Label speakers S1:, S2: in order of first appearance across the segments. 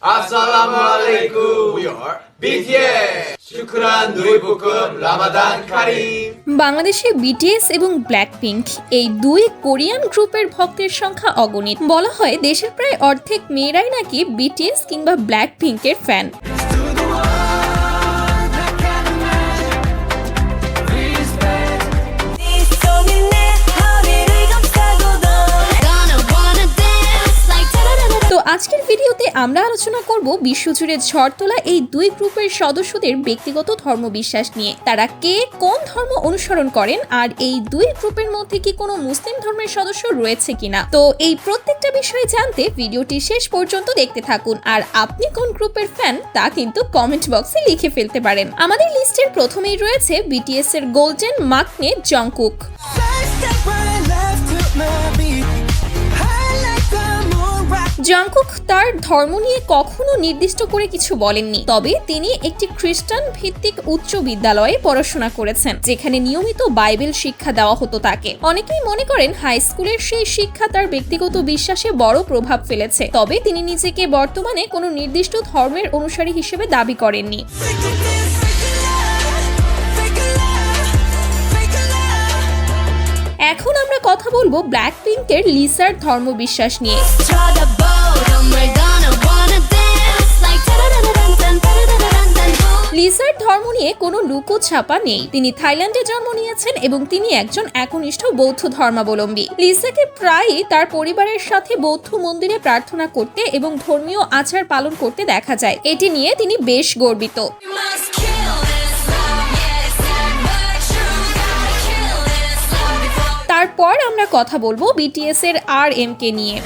S1: Assalamualaikum. We are BTS. Shukran Nuibukum Ramadan Kareem.
S2: বাংলাদেশে BTS এবং Blackpink এই দুই কোরিয়ান গ্রুপের ভক্তের সংখ্যা অগণিত। বলা হয় দেশের প্রায় অর্ধেক মেয়েরাই নাকি বিটিএস কিংবা ব্ল্যাকপিঙ্কের ফ্যান। তো আজকের ভিডিওতে আমরা আলোচনা করব বিশ্বজুড়ে ঝড় তোলা এই দুই গ্রুপের সদস্যদের ব্যক্তিগত ধর্মবিশ্বাস নিয়ে। তারা কে কোন ধর্ম অনুসরণ করেন আর এই দুই গ্রুপের মধ্যে কি কোনো মুসলিম ধর্মের সদস্য রয়েছে কিনা। তো এই প্রত্যেকটা বিষয়ে জানতে ভিডিওটি শেষ পর্যন্ত দেখতে থাকুন। আর আপনি কোন গ্রুপের ফ্যান তা কিন্তু কমেন্ট বক্সে লিখে ফেলতে পারেন। আমাদের লিস্টের প্রথমেই রয়েছে বিটিএস এর গোল্ডেন মাকনে জংকুক। জংকুক তার ধর্ম নিয়ে কখনো নির্দিষ্ট করে কিছু বলেননি, তবে তিনি একটি খ্রিস্টান ভিত্তিক উচ্চ বিদ্যালয়ে পড়াশোনা করেছেন, যেখানে নিয়মিত বাইবেল শিক্ষা দেওয়া হতো তাকে। অনেকেই মনে করেন হাই স্কুলের সেই শিক্ষা তার ব্যক্তিগত বিশ্বাসে বড় প্রভাব ফেলেছে, তবে তিনি নিজেকে বর্তমানে কোনো নির্দিষ্ট ধর্মের অনুসারী হিসেবে দাবি করেননি। এখন আমরা কথা বলবো ব্ল্যাকপিঙ্কের লিসার ধর্মবিশ্বাস নিয়ে। লিসার ধর্ম নিয়ে কোনো লুকোছাপা নেই। তিনি থাইল্যান্ডে জন্ম নিয়েছেন এবং তিনি একজন একনিষ্ঠ বৌদ্ধ ধর্মাবলম্বী। লিসাকে প্রায়ই তার পরিবারের সাথে বৌদ্ধ মন্দিরে প্রার্থনা করতে এবং ধর্মীয় আচার পালন করতে দেখা যায়। এটি নিয়ে তিনি বেশ গর্বিত। তারপর আমরা কথা বলবো বিটিএস এর RM কে নিয়ে।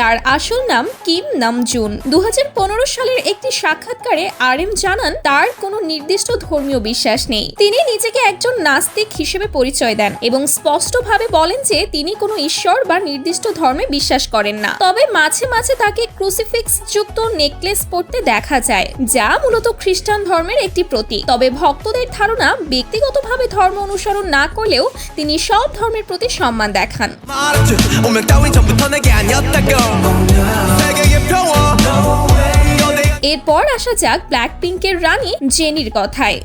S2: তার আসল নাম কিম নামজুন। 2015 সালের একটি সাক্ষাৎকারে RM জানান তার কোনো নির্দিষ্ট ধর্মীয় বিশ্বাস নেই। তিনি নিজেকে একজন নাস্তিক হিসেবে পরিচয় দেন এবং স্পষ্টভাবে বলেন যে তিনি কোনো ঈশ্বর বা নির্দিষ্ট ধর্মে বিশ্বাস করেন না। তবে মাঝে মাঝে তাকে ক্রুসিফিক্স যুক্ত নেকলেস পরতে দেখা যায়, যা মূলত খ্রিস্টান ধর্মের একটি প্রতীক। তবে ভক্তদের ধারণা ব্যক্তিগতভাবে ধর্ম অনুসরণ না করলেও তিনি সব ধর্মের প্রতি সম্মান দেখান। এরপর আসা যাক ব্ল্যাকপিঙ্কের রানী জেনির কথায়।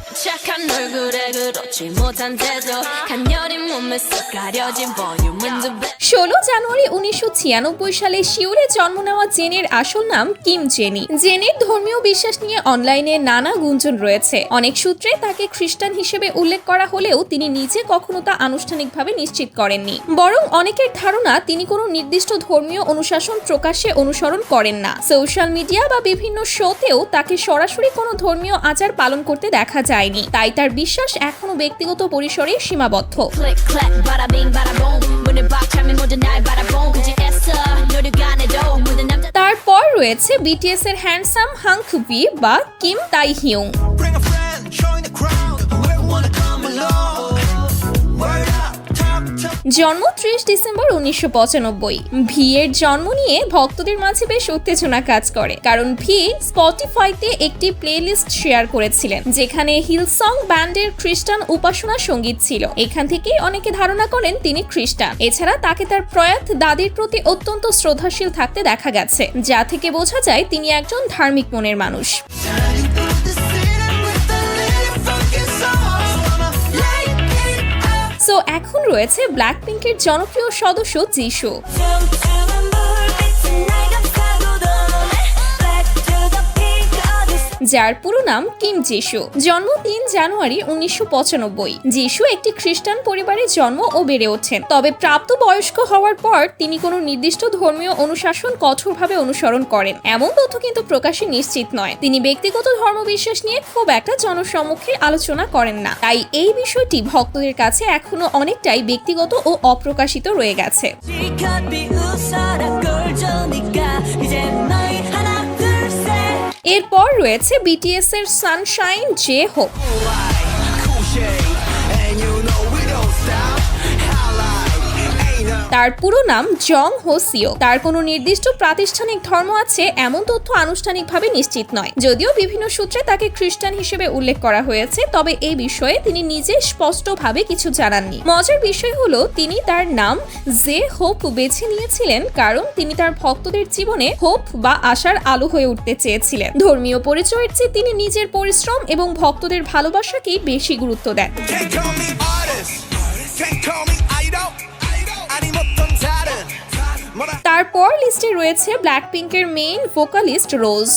S2: 16 জানুয়ারি 1996 সালে সিউলে জন্ম নেওয়া জেনের আসল নাম কিম জেনি। জেনের ধর্মীয় বিশ্বাস নিয়ে অনলাইনে নানা গুঞ্জন রয়েছে। অনেক সূত্রে তাকে খ্রিস্টান হিসেবে উল্লেখ করা হলেও তিনি নিজে কখনো তা আনুষ্ঠানিকভাবে নিশ্চিত করেননি। বরং অনেকের ধারণা তিনি কোনো নির্দিষ্ট ধর্মীয় অনুশাসন প্রকাশ্যে অনুসরণ করেন না। সোশ্যাল মিডিয়া বা বিভিন্ন শোতেও তাকে সরাসরি কোনো ধর্মীয় আচার পালন করতে দেখা যায়নি, তাই তার বিশ্বাস এখনো ব্যক্তিগত পরিসরে সীমাবদ্ধ। তারপর রয়েছে বিটিএস এর হ্যান্ডসাম হাংকুবি বা কিম তাইহিউং। জন্ম 30 ডিসেম্বর 1995। ভি এর জন্ম নিয়ে ভক্তদের মাঝে বেশ উত্তেজনা কাজ করে, কারণ ভি স্পটিফাইতে একটি প্লেলিস্ট শেয়ার করেছিলেন যেখানে হিলসং ব্যান্ডের খ্রিস্টান উপাসনা সঙ্গীত ছিল। এখান থেকে অনেকে ধারণা করেন তিনি খ্রিস্টান। এছাড়া তাকে তার প্রয়াত দাদির প্রতি অত্যন্ত শ্রদ্ধাশীল থাকতে দেখা গেছে, যা থেকে বোঝা যায় তিনি একজন ধার্মিক মনের মানুষ। তো এখন রয়েছে ব্ল্যাকপিঙ্কের জনপ্রিয় সদস্য যিশু। যার পুরো নাম কিম যিশু। জন্ম 3 জানুয়ারি 1995। যিশু একটি খ্রিস্টান পরিবারে জন্ম ও বেড়ে ওঠেন, তবে প্রাপ্তবয়স্ক হওয়ার পর তিনি কোনো নির্দিষ্ট ধর্মীয় অনুশাসন কঠোরভাবে অনুসরণ করেন এমন তথ্য কিন্তু প্রকাশে নিশ্চিত নয়। তিনি ব্যক্তিগত ধর্মবিশ্বাস নিয়ে খুব একটা জনসম্মুখে আলোচনা করেন না, তাই এই বিষয়টি ভক্তদের কাছে এখনো অনেকটাই ব্যক্তিগত ও অপ্রকাশিত রয়ে গেছে। এরপর রয়েছে বিটিএস এর সানশাইন জে হোপ। তার পুরো নাম জং হো সিও। তার কোনো নির্দিষ্ট প্রাতিষ্ঠানিক ধর্ম আছে এমন তথ্য আনুষ্ঠানিকভাবে নিশ্চিত নয়। যদিও বিভিন্ন সূত্রে তাকে খ্রিস্টান হিসেবে উল্লেখ করা হয়েছে, তবে এই বিষয়ে তিনি নিজে স্পষ্টভাবে কিছু জানাননি। মজার বিষয় হলো তিনি তার নাম জে হোপ বেছে নিয়েছিলেন কারণ তিনি তার ভক্তদের জীবনে হোপ বা আশার আলো হয়ে উঠতে চেয়েছিলেন। ধর্মীয় পরিচয়ের চেয়ে তিনি নিজের পরিশ্রম এবং ভক্তদের ভালোবাসাকেই বেশি গুরুত্ব দেন। তারপর লিস্টে রয়েছে ব্ল্যাকপিঙ্কের মেইন ভোকালিস্ট রোজ।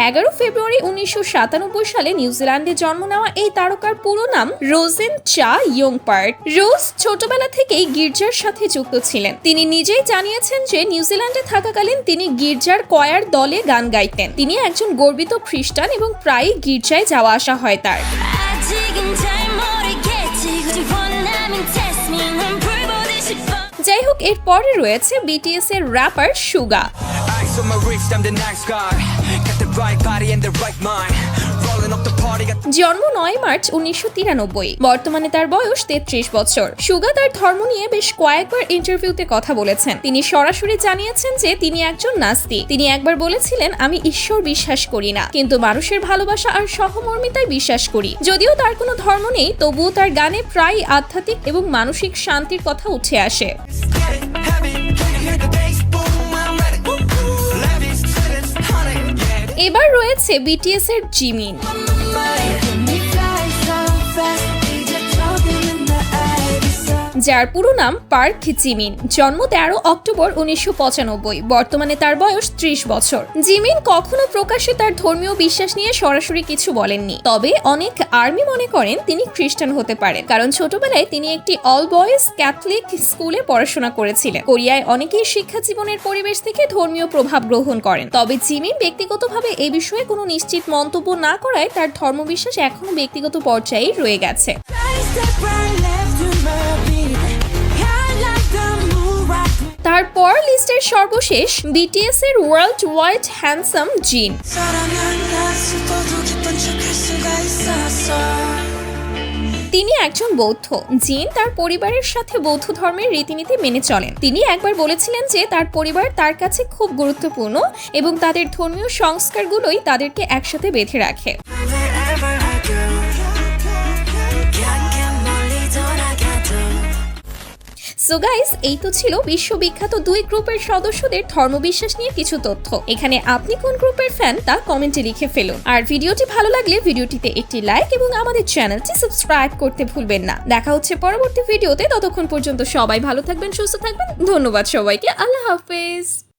S2: 11 ফেব্রুয়ারি 1997 সালে নিউজিল্যান্ডে জন্ম নেওয়া এই তারকার পুরো নাম রোজেন চা ইয়ংপার্ট। রোজ ছোটবেলা থেকেই গির্জার সাথে যুক্ত ছিলেন। তিনি নিজেই জানিয়েছেন যে নিউজিল্যান্ডে থাকাকালীন তিনি গির্জার কয়ার দলে গান গাইতেন। তিনি একজন গর্বিত খ্রিস্টান এবং প্রায়ই গির্জায় যাওয়া আসা হয় তার। যাই হোক, এর পরে রয়েছে বিটিএস এর র্যাপার সুগা। জন্ম 9 মার্চ 1993। বর্তমানে তার বয়স 33 বছর। সুগা তার ধর্ম নিয়ে বেশ কয়েকবার ইন্টারভিউতে কথা বলেছেন। তিনি সরাসরি জানিয়েছেন যে তিনি একজন নাস্তিক। তিনি একবার বলেছিলেন, আমি ঈশ্বর বিশ্বাস করি না, কিন্তু মানুষের ভালোবাসা আর সহমর্মিতায় বিশ্বাস করি। যদিও তার কোনো ধর্ম নেই, তবুও তার গানে প্রায় আধ্যাত্মিক এবং মানসিক শান্তির কথা উঠে আসে। এবার রয়েছে বিটিএস এর জিমিন। যার পুরো নাম পার্ক জিমিন। জন্ম 13 অক্টোবর 1995। বর্তমানে তার বয়স 30 বছর। জিমিন কখনো প্রকাশ্যে তার ধর্মীয় বিশ্বাস নিয়ে সরাসরি কিছু বলেননি, তবে অনেক আর্মি মনে করেন তিনি খ্রিস্টান হতে পারেন কারণ ছোটবেলায় তিনি একটি অল বয়েজ ক্যাথলিক স্কুলে পড়াশোনা করেছিলেন। কোরিয়ায় অনেকেই শিক্ষা জীবনের পরিবেশ থেকে ধর্মীয় প্রভাব গ্রহণ করেন, তবে জিমিন ব্যক্তিগতভাবে এই বিষয়ে কোনো নিশ্চিত মন্তব্য না করায় তার ধর্মবিশ্বাস এখনো ব্যক্তিগত পর্যায়েই রয়ে গেছে। তারপর লিস্টের সর্বশেষ বিটিএস এর ওয়ার্ল্ড ওয়াইড হ্যান্ডসাম জিন। তিনি একজন বৌদ্ধ। জিন তার পরিবারের সাথে বৌদ্ধ ধর্মের রীতিনীতি মেনে চলেন। তিনি একবার বলেছিলেন যে তার পরিবার তার কাছে খুব গুরুত্বপূর্ণ এবং তাদের ধর্মীয় সংস্কারগুলোই তাদেরকে একসাথে বেঁধে রাখে। সো গাইস, এই তো ছিল বিশ্ববিখ্যাত দুই গ্রুপের সদস্যদের ধর্মবিশ্বাস নিয়ে কিছু তথ্য। এখানে আপনি কোন গ্রুপের ফ্যান তা কমেন্টে লিখে ফেলুন। আর ভিডিওটি ভালো লাগলে ভিডিওটিতে একটি লাইক এবং আমাদের চ্যানেলটি সাবস্ক্রাইব করতে ভুলবেন না। দেখা হচ্ছে পরবর্তী ভিডিওতে। ততক্ষণ পর্যন্ত সবাই ভালো থাকবেন, সুস্থ থাকবেন। ধন্যবাদ সবাইকে। আল্লাহ হাফেজ।